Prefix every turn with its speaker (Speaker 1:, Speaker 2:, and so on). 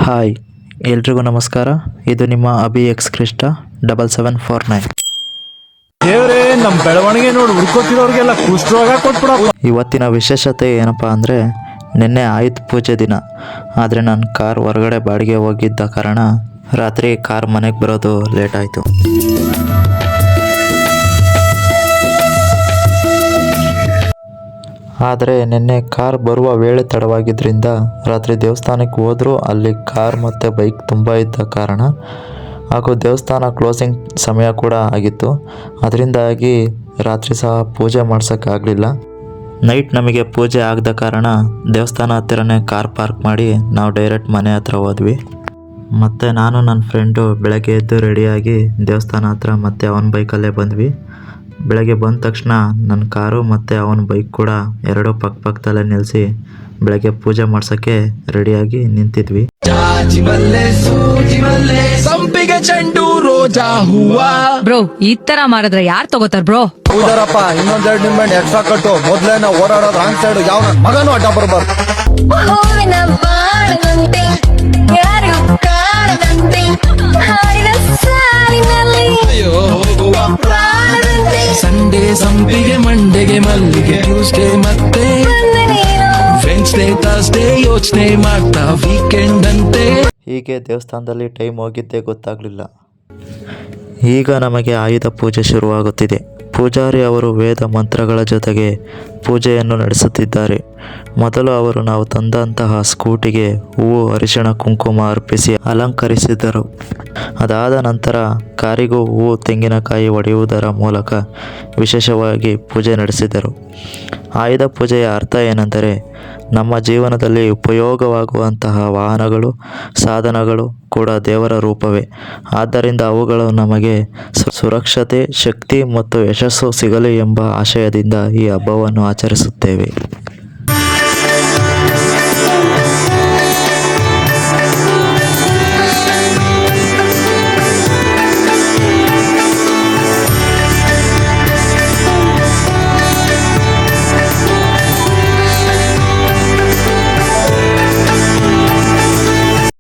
Speaker 1: Hi, ಎಲ್ರಿಗೂ ನಮಸ್ಕಾರ. ಇದು ನಿಮ್ಮ ಅಭಿ ಎಕ್ಸ್ಕ್ರಿಸ್ಟ 7749.
Speaker 2: ದೇವ್ರೇ, ನಮ್ ಬೆಳವಣಿಗೆ ನೋಡಿ ಹುಡ್ಕೋತಿರೋರ್ಗೆಲ್ಲ ಕುಷ್ಠರೋಗ ಕೊಟ್ಬಿಡಪ್ಪ.
Speaker 1: ಇವತ್ತಿನ ವಿಶೇಷತೆ ಏನಪ್ಪ ಅಂದರೆ, ನಿನ್ನೆ ಆಯುಧ ಪೂಜೆ ದಿನ. ಆದರೆ ನಾನು ಕಾರ್ ಹೊರಗಡೆ ಬಾಡಿಗೆ ಹೋಗಿದ್ದ ಕಾರಣ ರಾತ್ರಿ ಕಾರ್ ಮನೆಗೆ ಬರೋದು ಲೇಟ್ ಆಯಿತು. ಆದರೆ ನಿನ್ನೆ ಕಾರ್ ಬರುವ ವೇಳೆ ತಡವಾಗಿದ್ದರಿಂದ ರಾತ್ರಿ ದೇವಸ್ಥಾನಕ್ಕೆ ಹೋದರೂ ಅಲ್ಲಿ ಕಾರ್ ಮತ್ತು ಬೈಕ್ ತುಂಬ ಇದ್ದ ಕಾರಣ ಹಾಗೂ ದೇವಸ್ಥಾನ ಕ್ಲೋಸಿಂಗ್ ಸಮಯ ಕೂಡ ಆಗಿತ್ತು. ಅದರಿಂದಾಗಿ ರಾತ್ರಿ ಸಹ ಪೂಜೆ ಮಾಡ್ಸೋಕ್ಕಾಗಲಿಲ್ಲ. ನೈಟ್ ನಮಗೆ ಪೂಜೆ ಆಗದ ಕಾರಣ ದೇವಸ್ಥಾನ ಹತ್ತಿರನೇ ಕಾರ್ ಪಾರ್ಕ್ ಮಾಡಿ ನಾವು ಡೈರೆಕ್ಟ್ ಮನೆ ಹತ್ರ ಹೋದ್ವಿ. ಮತ್ತು ನಾನು ನನ್ನ ಫ್ರೆಂಡು ಬೆಳಗ್ಗೆ ಎದ್ದು ರೆಡಿಯಾಗಿ ದೇವಸ್ಥಾನ ಹತ್ರ ಮತ್ತು ಅವನ ಬೈಕಲ್ಲೇ ಬಂದ್ವಿ. ಬೆಳಗ್ಗೆ ಬಂದ ತಕ್ಷಣ ನನ್ನ ಕಾರು ಮತ್ತು ಅವನ ಬೈಕ್ ಕೂಡ ಎರಡೂ ಪಕ್ಕದಲ್ಲೇ ನಿಲ್ಲಿಸಿ ಬೆಳಗ್ಗೆ ಪೂಜೆ ಮಾಡ್ಸೋಕ್ಕೆ ರೆಡಿಯಾಗಿ ನಿಂತಿದ್ವಿ.
Speaker 2: ಸಂಪಿಗೆ ಚೆಂಡು ರೋಜಾ ಹೂವ.
Speaker 3: ಬ್ರೋ, ಈ ತರ ಮಾಡಿದ್ರೆ ಯಾರು ತಗೋತಾರ ಬ್ರೋ?
Speaker 4: ಹೌದಾರಪ್ಪ, ಇನ್ನೊಂದೆರಡು ನಿಂಬೆಹಣ್ಣು ಎಕ್ಸ್ಟ್ರಾ ಕಟ್ಟು. ಮೊದ್ಲೇನ ಓಡಾಡೋದು ರಾಂಗ್ ಸೈಡ್, ಯಾವ ನನ್ನ ಮಗನೂ ಅಡ್ಡ ಬರ್ಬಾರ್ದು.
Speaker 5: ಹೂವಿನ ಬಾಳದಂತೆ ಯಾರು ಕಾಣದಂತೆ ಹಾಡಿದ ಸಾಲಿನಲ್ಲಿ
Speaker 2: ಹೋಗುವ
Speaker 5: ಪ್ರಾಣದಂತೆ
Speaker 2: ಸಂಡೇ ಸಂಪಿಗೆ, ಮಂಡೆಗೆ ಮಲ್ಲಿಗೆ, ಟ್ಯೂಸ್ಡೇ ಮತ್ತೆ
Speaker 5: ಬಂದೆ ನೀನು.
Speaker 2: ವೆನ್ಸ್ಡೇ ಥರ್ಸ್ಡೇ ಯೋಚನೆ ಮಾಡ್ತಾ ವೀಕೆಂಡ್ ಅಂತೆ.
Speaker 1: ಹೀಗೆ ದೇವಸ್ಥಾನದಲ್ಲಿ ಟೈಮ್ ಹೋಗಿದ್ದೇ ಗೊತ್ತಾಗಲಿಲ್ಲ. ಈಗ ನಮಗೆ ಆಯುಧ ಪೂಜೆ ಶುರುವಾಗುತ್ತಿದೆ. ಪೂಜಾರಿ ಅವರು ವೇದ ಮಂತ್ರಗಳ ಜೊತೆಗೆ ಪೂಜೆಯನ್ನು ನಡೆಸುತ್ತಿದ್ದಾರೆ. ಮೊದಲು ಅವರು ನಾವು ತಂದಂತಹ ಸ್ಕೂಟಿಗೆ ಹೂವು, ಅರಿಶಿಣ, ಕುಂಕುಮ ಅರ್ಪಿಸಿ ಅಲಂಕರಿಸಿದರು. ಅದಾದ ನಂತರ ಕಾರಿಗೂ ಹೂವು, ತೆಂಗಿನಕಾಯಿ ಒಡೆಯುವುದರ ಮೂಲಕ ವಿಶೇಷವಾಗಿ ಪೂಜೆ ನಡೆಸಿದರು. ಆಯುಧ ಪೂಜೆಯ ಅರ್ಥ ಏನೆಂದರೆ, ನಮ್ಮ ಜೀವನದಲ್ಲಿ ಉಪಯೋಗವಾಗುವಂತಹ ವಾಹನಗಳು, ಸಾಧನಗಳು ಕೂಡ ದೇವರ ರೂಪವೇ. ಆದ್ದರಿಂದ ಅವುಗಳು ನಮಗೆ ಸುರಕ್ಷತೆ, ಶಕ್ತಿ ಮತ್ತು ಯಶಸ್ಸು ಸಿಗಲಿ ಎಂಬ ಆಶಯದಿಂದ ಈ ಹಬ್ಬವನ್ನು ಆಚರಿಸುತ್ತೇವೆ.